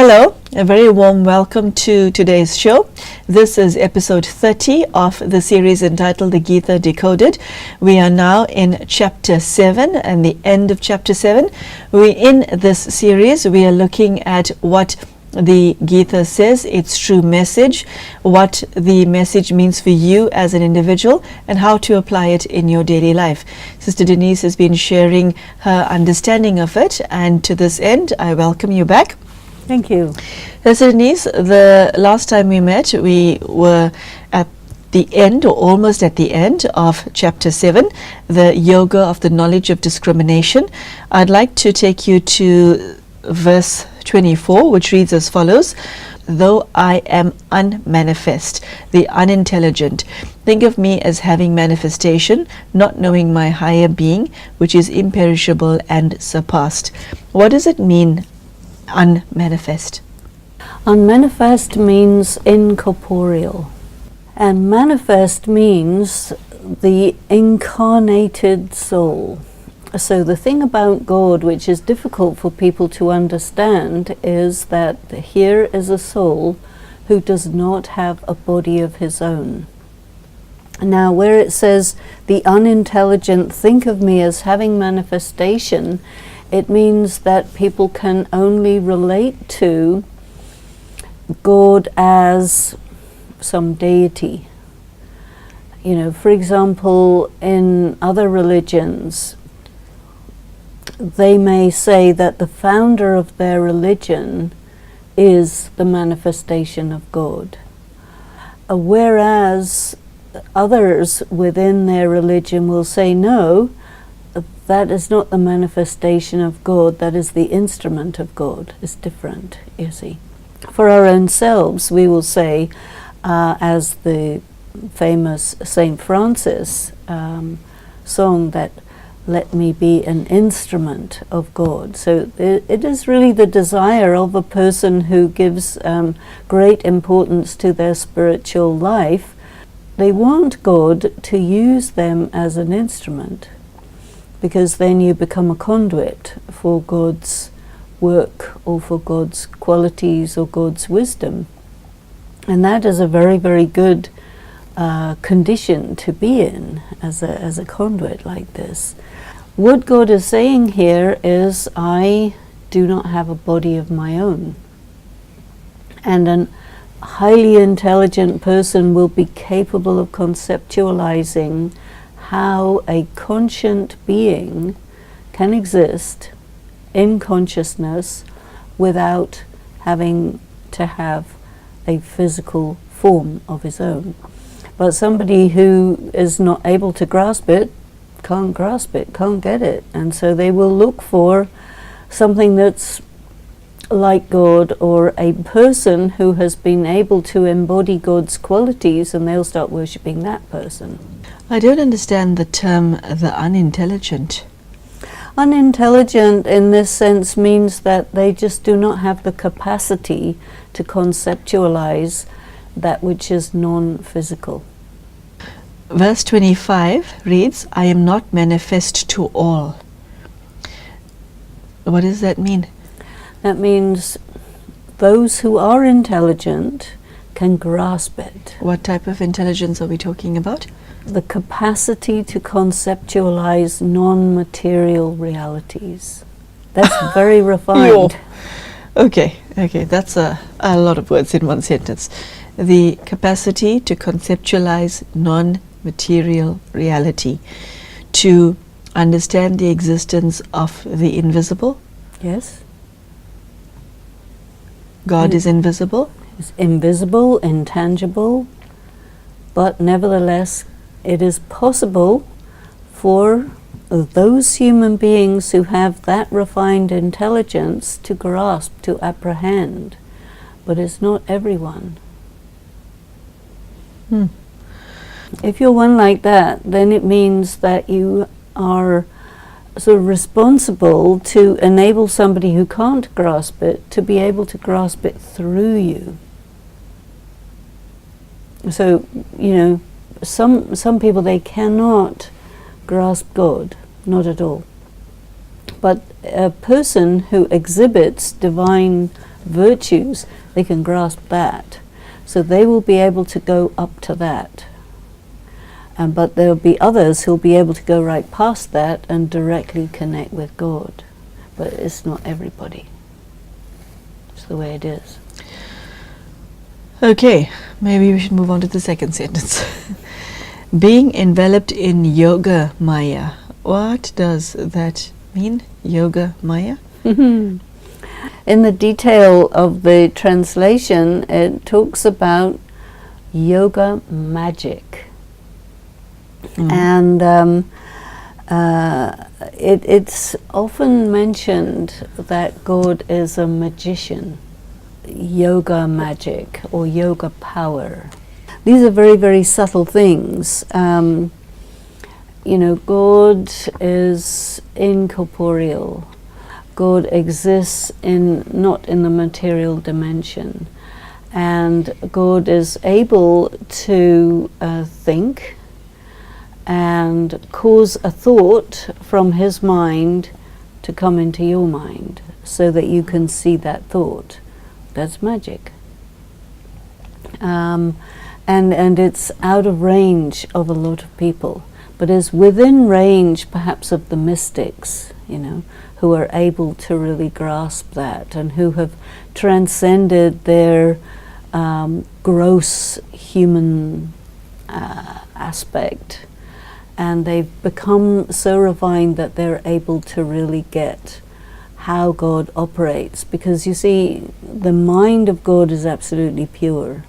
Hello, a very warm welcome to today's show. This is episode 30 of the series entitled The Gita Decoded. We are now in chapter 7 and the end of chapter 7. In this series, we are looking at what the Gita says, its true message, what the message means for you as an individual, and how to apply it in your daily life. Sister Denise has been sharing her understanding of it, and to this end, I welcome you back. Thank you. Sister Denise, the last time we met, we were at the end, or almost at the end, of chapter 7, the yoga of the knowledge of discrimination. I'd like to take you to verse 24, which reads as follows: though I am unmanifest, the unintelligent, think of me as having manifestation, not knowing my higher being, which is imperishable and surpassed. What does it mean, unmanifest? Unmanifest means incorporeal, and manifest means the incarnated soul. So the thing about God, which is difficult for people to understand, is that here is a soul who does not have a body of his own. Now, where it says, the unintelligent think of me as having manifestation, it means that people can only relate to God as some deity. You know, for example, in other religions, they may say that the founder of their religion is the manifestation of God. Whereas others within their religion will say, no, that is not the manifestation of God, that is the instrument of God. It's different, you see. For our own selves, we will say, as the famous St. Francis song, that let me be an instrument of God. So it is really the desire of a person who gives great importance to their spiritual life. They want God to use them as an instrument, because then you become a conduit for God's work or for God's qualities or God's wisdom. And that is a very, very good condition to be in as a conduit like this. What God is saying here is, I do not have a body of my own. And a highly intelligent person will be capable of conceptualizing how a conscient being can exist in consciousness without having to have a physical form of his own. But somebody who is not able to grasp it, can't grasp it, can't get it, and so they will look for something that's like God, or a person who has been able to embody God's qualities, and they'll start worshipping that person. I don't understand the term the unintelligent. Unintelligent in this sense means that they just do not have the capacity to conceptualize that which is non-physical. Verse 25 reads, I am not manifest to all. What does that mean? That means those who are intelligent can grasp it. What type of intelligence are we talking about? The capacity to conceptualize non-material realities. That's very refined. Okay, that's a lot of words in one sentence. The capacity to conceptualize non-material reality, to understand the existence of the invisible. Yes. God is invisible. It's invisible, intangible, but nevertheless it is possible for those human beings who have that refined intelligence to grasp, to apprehend, but it's not everyone. If you're one like that, then it means that you are sort of responsible to enable somebody who can't grasp it to be able to grasp it through you. So, you know, some people, they cannot grasp God, not at all. But a person who exhibits divine virtues, they can grasp that. So they will be able to go up to that. But there will be others who will be able to go right past that and directly connect with God. But it's not everybody. It's the way it is. Okay, maybe we should move on to the second sentence. Being enveloped in Yoga Maya. What does that mean, Yoga Maya? In the detail of the translation, it talks about yoga magic. And it's often mentioned that God is a magician, yoga magic or yoga power. These are very, very subtle things. You know, God is incorporeal. God exists not in the material dimension. And God is able to think and cause a thought from his mind to come into your mind so that you can see that thought. That's magic. And it's out of range of a lot of people, but is within range perhaps of the mystics, you know, who are able to really grasp that and who have transcended their gross human aspect. And they've become so refined that they're able to really get how God operates. Because you see, the mind of God is absolutely pure.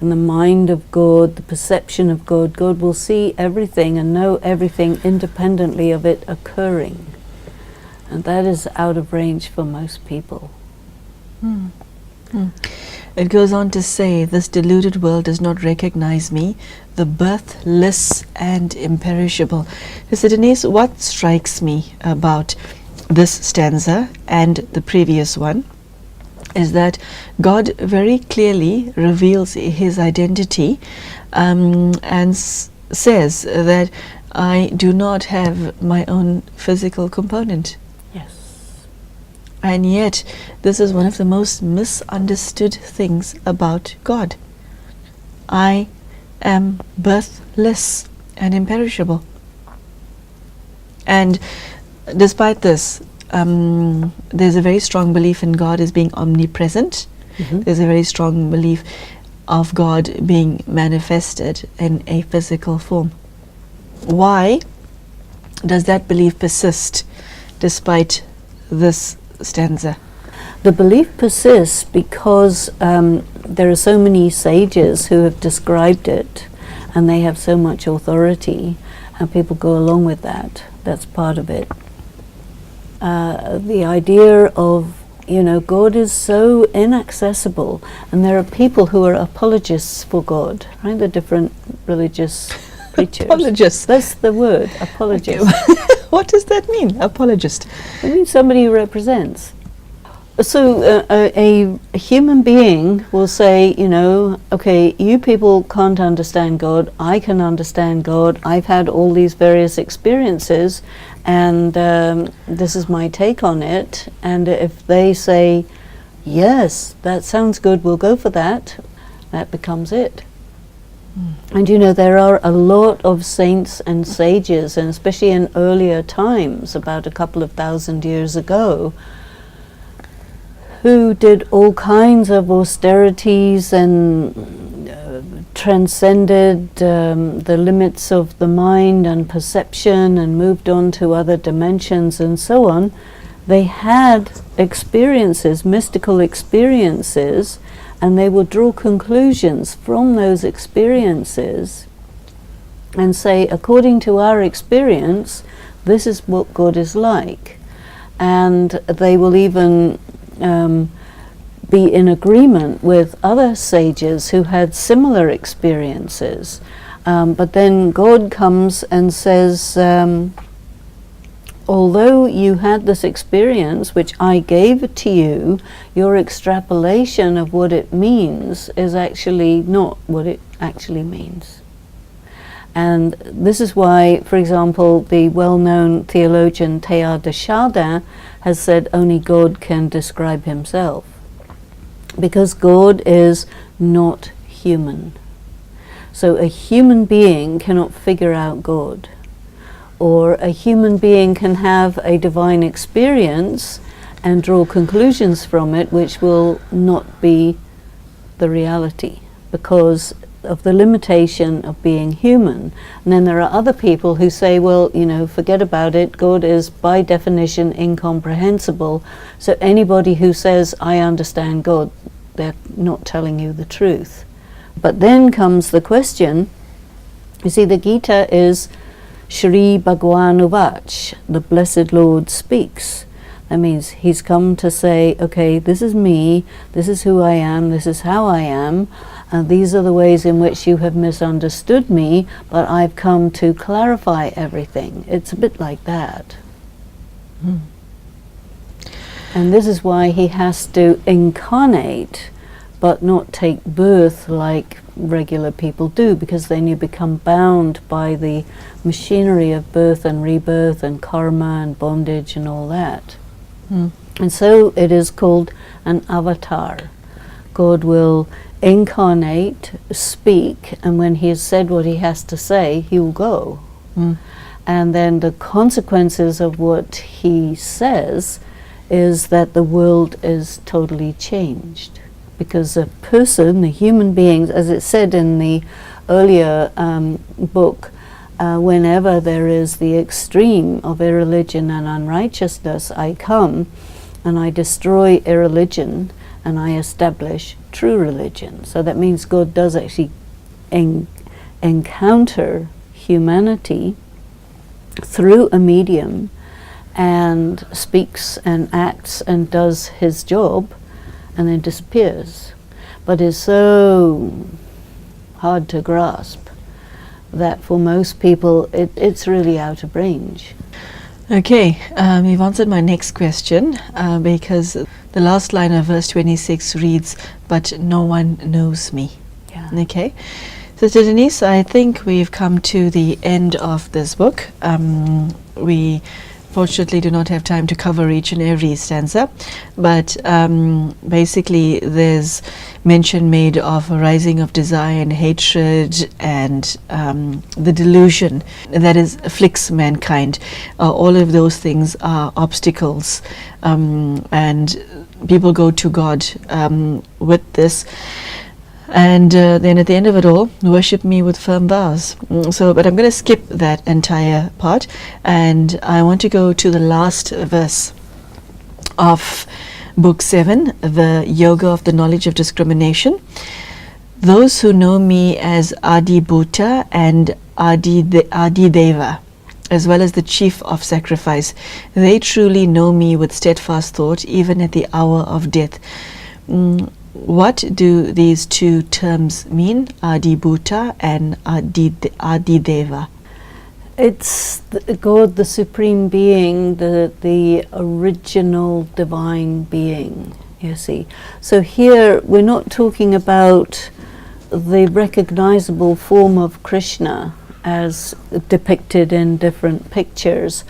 And the mind of God, the perception of God, God will see everything and know everything independently of it occurring. And that is out of range for most people. It goes on to say, this deluded world does not recognize me, the birthless and imperishable. So Denise, what strikes me about this stanza and the previous one is that God very clearly reveals his identity and says that I do not have my own physical component. Yes. And yet, this is one of the most misunderstood things about God. I am birthless and imperishable. And despite this, there's a very strong belief in God as being omnipresent. There's a very strong belief of God being manifested in a physical form. Why does that belief persist despite this stanza? The belief persists because there are so many sages who have described it, and they have so much authority, and people go along with that. That's part of it. The idea of, you know, God is so inaccessible, and there are people who are apologists for God, right? The different religious preachers. Apologists. That's the word, apologist. What does that mean, apologist? It means somebody who represents. So a human being will say, you know, okay, you people can't understand God, I can understand God, I've had all these various experiences, and this is my take on it. And if they say, yes, that sounds good, we'll go for that, that becomes it. And you know, there are a lot of saints and sages, and especially in earlier times, about a couple of thousand years ago, who did all kinds of austerities and transcended the limits of the mind and perception and moved on to other dimensions and so on. They had experiences, mystical experiences, and they would draw conclusions from those experiences and say, according to our experience, this is what God is like. And they will even be in agreement with other sages who had similar experiences. But then God comes and says, although you had this experience which I gave to you, your extrapolation of what it means is actually not what it actually means. And this is why, for example, the well-known theologian Teilhard de Chardin has said only God can describe himself. because God is not human. So a human being cannot figure out God, or a human being can have a divine experience and draw conclusions from it which will not be the reality because of the limitation of being human. And then there are other people who say, well, you know, forget about it, God is by definition incomprehensible, so anybody who says, I understand God, they're not telling you the truth. But then comes the question, you see, the Gita is Shri Bhagwan Uvach, the Blessed Lord speaks. That means he's come to say, okay, this is me, this is who I am, this is how I am, and these are the ways in which you have misunderstood me, but I've come to clarify everything. It's a bit like that. Mm. And this is why he has to incarnate, but not take birth like regular people do, because then you become bound by the machinery of birth and rebirth and karma and bondage and all that. Mm. And so it is called an avatar. God will incarnate, speak, and when he has said what he has to say, he will go. Mm. And then the consequences of what he says is that the world is totally changed. Because a person, the human beings, as it said in the earlier book, whenever there is the extreme of irreligion and unrighteousness, I come and I destroy irreligion and I establish true religion. So that means God does actually encounter humanity through a medium and speaks and acts and does his job and then disappears, but is so hard to grasp that for most people it's really out of range. Okay, you've answered my next question because the last line of verse 26 reads, but no one knows me. Yeah. Okay, Sister Denise, I think we've come to the end of this book. We fortunately do not have time to cover each and every stanza, but basically there's mention made of a rising of desire and hatred and the delusion that afflicts mankind. All of those things are obstacles, and people go to God with this. And then at the end of it all, worship me with firm vows. But I'm going to skip that entire part, and I want to go to the last verse of Book 7, the Yoga of the Knowledge of Discrimination. Those who know me as Adi Bhuta and Adi Deva, as well as the chief of sacrifice, they truly know me with steadfast thought, even at the hour of death. What do these two terms mean, Adi Bhuta and Adi Deva? It's God, the Supreme Being, the original divine being, you see. So here we're not talking about the recognizable form of Krishna as depicted in different pictures,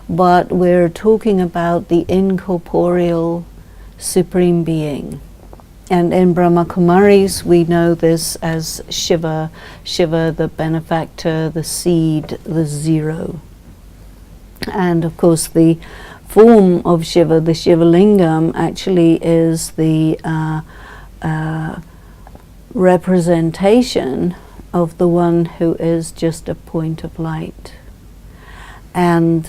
but we're talking about the incorporeal Supreme Being. And in Brahma Kumaris we know this as Shiva, Shiva the benefactor, the seed, the zero. And of course the form of Shiva, the Shiva Lingam, actually is the representation of the one who is just a point of light and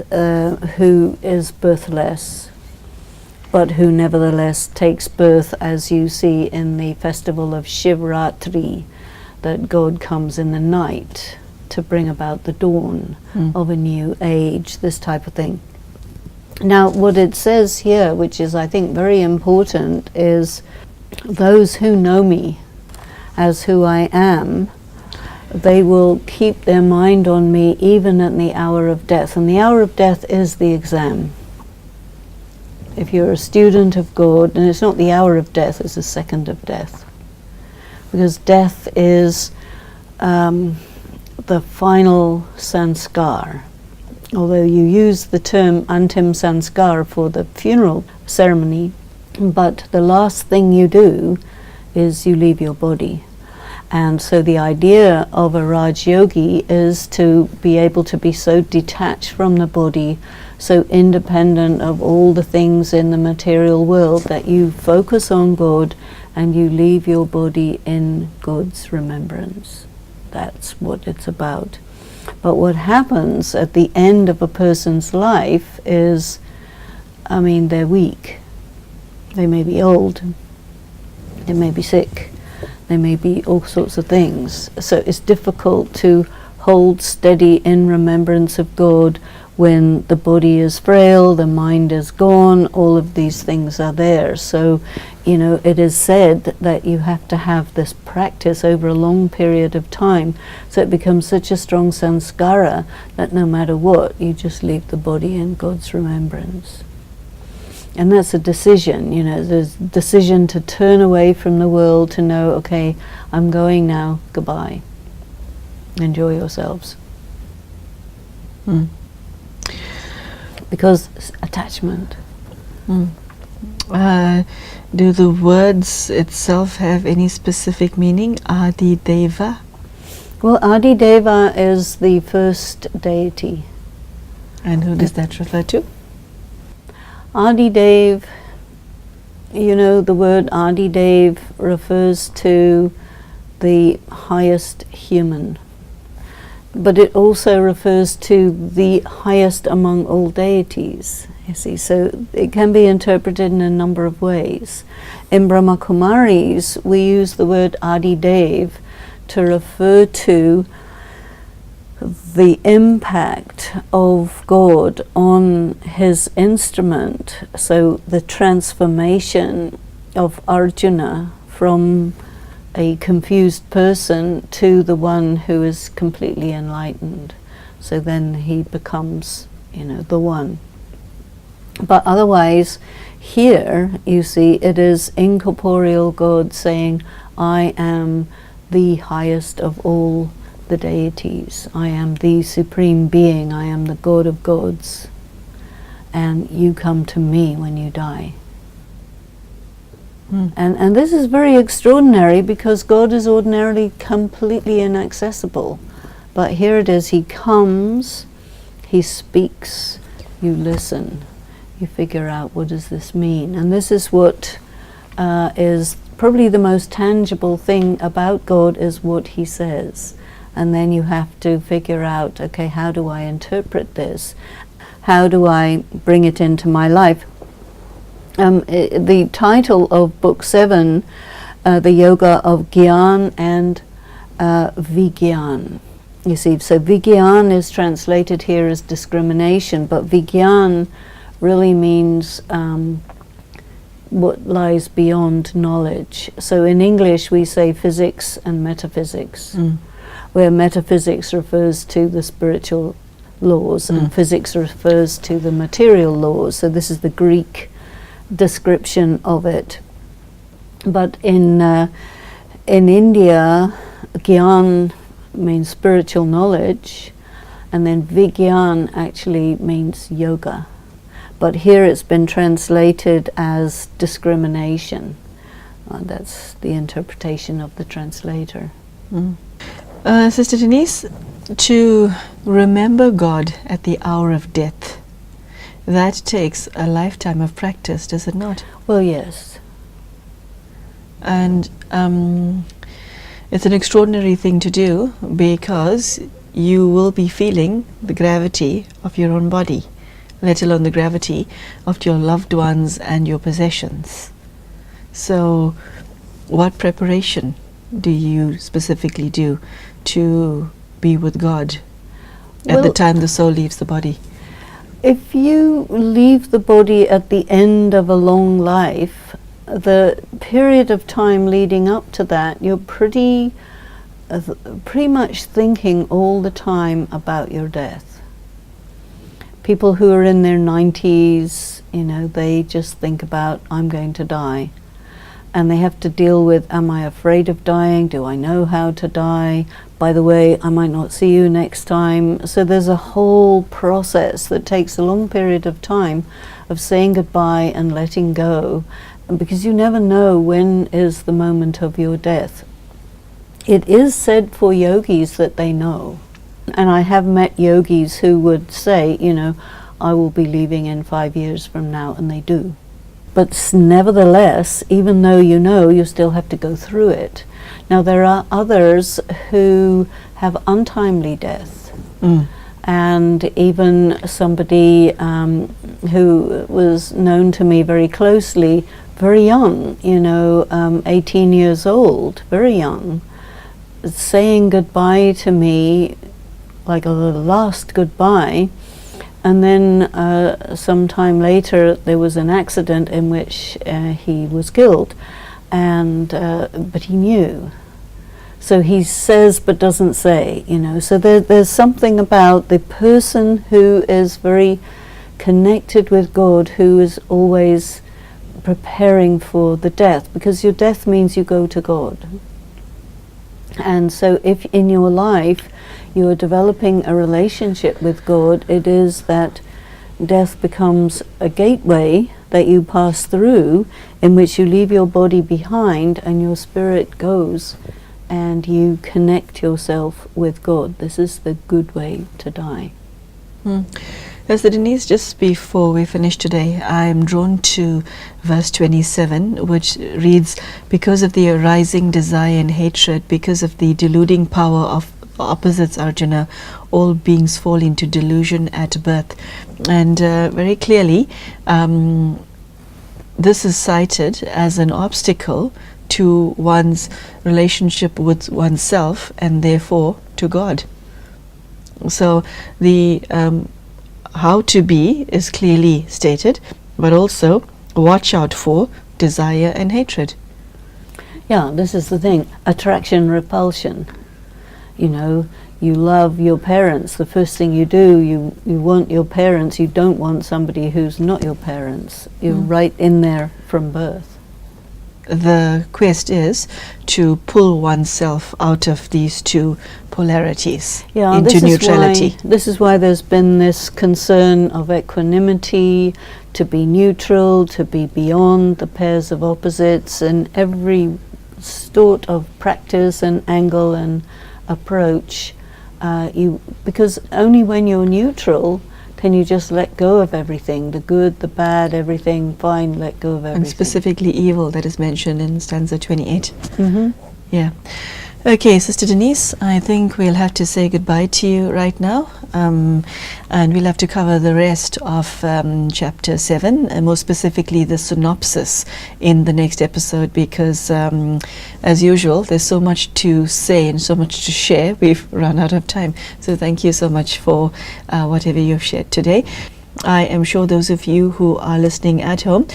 who is birthless, but who nevertheless takes birth, as you see in the festival of Shivratri, that God comes in the night to bring about the dawn of a new age, this type of thing. Now what it says here, which is I think very important, is those who know me as who I am, they will keep their mind on me even at the hour of death. And the hour of death is the exam. If you're a student of God, and it's not the hour of death, it's the second of death. Because death is the final sanskar. Although you use the term antim sanskar for the funeral ceremony, but the last thing you do is you leave your body. And so the idea of a Raj Yogi is to be able to be so detached from the body, so independent of all the things in the material world, that you focus on God and you leave your body in God's remembrance. That's what it's about. But what happens at the end of a person's life is, they're weak. They may be old. They may be sick. They may be all sorts of things. So it's difficult to hold steady in remembrance of God when the body is frail, the mind is gone, all of these things are there. So, it is said that you have to have this practice over a long period of time, so it becomes such a strong sanskara that no matter what, you just leave the body in God's remembrance. And that's a decision, there's a decision to turn away from the world, to know, okay, I'm going now, goodbye. Enjoy yourselves. Because attachment. Do the words itself have any specific meaning? Adi Deva? Well, Adi Deva is the first deity. And who does that refer to? Adi Dev, the word Adi Dev refers to the highest human. But it also refers to the highest among all deities, you see. So it can be interpreted in a number of ways. In Brahma Kumaris, we use the word Adi Dev to refer to the impact of God on his instrument. So the transformation of Arjuna from a confused person to the one who is completely enlightened. So then he becomes, the one. But otherwise, here, you see, it is incorporeal God saying, I am the highest of all the deities. I am the supreme being. I am the God of gods. And you come to me when you die. And this is very extraordinary, because God is ordinarily completely inaccessible. But here it is, he comes, he speaks, you listen, you figure out, what does this mean? And this is what is probably the most tangible thing about God, is what he says. And then you have to figure out, okay, how do I interpret this? How do I bring it into my life? The title of Book 7, The Yoga of Gyan and Vigyan. You see, so Vigyan is translated here as discrimination, but Vigyan really means what lies beyond knowledge. So in English we say physics and metaphysics, where metaphysics refers to the spiritual laws and physics refers to the material laws. So this is the Greek description of it. But in India, Gyan means spiritual knowledge, and then Vigyan actually means yoga. But here it's been translated as discrimination. That's the interpretation of the translator. Sister Denise, to remember God at the hour of death, that takes a lifetime of practice, does it not? Well, yes. And it's an extraordinary thing to do, because you will be feeling the gravity of your own body, let alone the gravity of your loved ones and your possessions. So what preparation do you specifically do to be with God at the time the soul leaves the body? If you leave the body at the end of a long life, the period of time leading up to that, you're pretty much thinking all the time about your death. People who are in their 90s, they just think about, I'm going to die. And they have to deal with, am I afraid of dying? Do I know how to die? By the way, I might not see you next time. So there's a whole process that takes a long period of time of saying goodbye and letting go because you never know when is the moment of your death. It is said for yogis that they know. And I have met yogis who would say, you know, I will be leaving in 5 years from now, and they do. But nevertheless, even though you know, you still have to go through it. Now, there are others who have untimely death. And even somebody who was known to me very closely, very young, you know, 18 years old, very young, saying goodbye to me, like a last goodbye. And then some time later there was an accident in which he was killed, and but he knew. So he says but doesn't say, you know. So there's something about the person who is very connected with God, who is always preparing for the death, because your death means you go to God. And so if in your life you are developing a relationship with God, it is that death becomes a gateway that you pass through, in which you leave your body behind and your spirit goes and you connect yourself with God. This is the good way to die. Pastor Denise, just before we finish today, I am drawn to verse 27, which reads, because of the arising desire and hatred, because of the deluding power of opposites, Arjuna, all beings fall into delusion at birth. And very clearly, this is cited as an obstacle to one's relationship with oneself and therefore to God. So the how to be is clearly stated, but also watch out for desire and hatred. Yeah, this is the thing. Attraction, repulsion. You know, you love your parents. The first thing you do, you want your parents. You don't want somebody who's not your parents. You're right in there from birth. The quest is to pull oneself out of these two polarities into neutrality. This is why there's been this concern of equanimity, to be neutral, to be beyond the pairs of opposites, and every sort of practice and angle and approach. Because only when you're neutral can you just let go of everything, the good, the bad, everything, fine, let go of everything. And specifically evil, that is mentioned in stanza 28. Yeah. Okay, Sister Denise, I think we'll have to say goodbye to you right now, and we'll have to cover the rest of chapter 7, and more specifically the synopsis in the next episode, because as usual, there's so much to say and so much to share. We've run out of time. So thank you so much for whatever you've shared today. I am sure those of you who are listening at home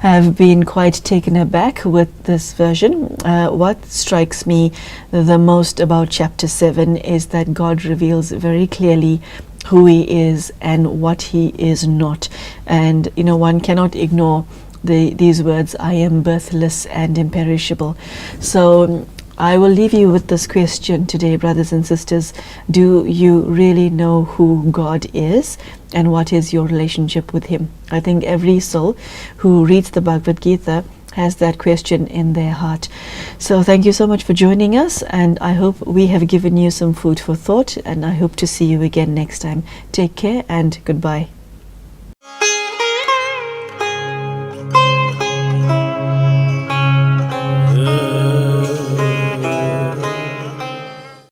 have been quite taken aback with this version. What strikes me the most about chapter 7 is that God reveals very clearly who he is and what he is not. And, you know, one cannot ignore these words, I am birthless and imperishable. So I will leave you with this question today, brothers and sisters. Do you really know who God is and what is your relationship with him? I think every soul who reads the Bhagavad Gita has that question in their heart. So thank you so much for joining us, and I hope we have given you some food for thought, and I hope to see you again next time. Take care and goodbye.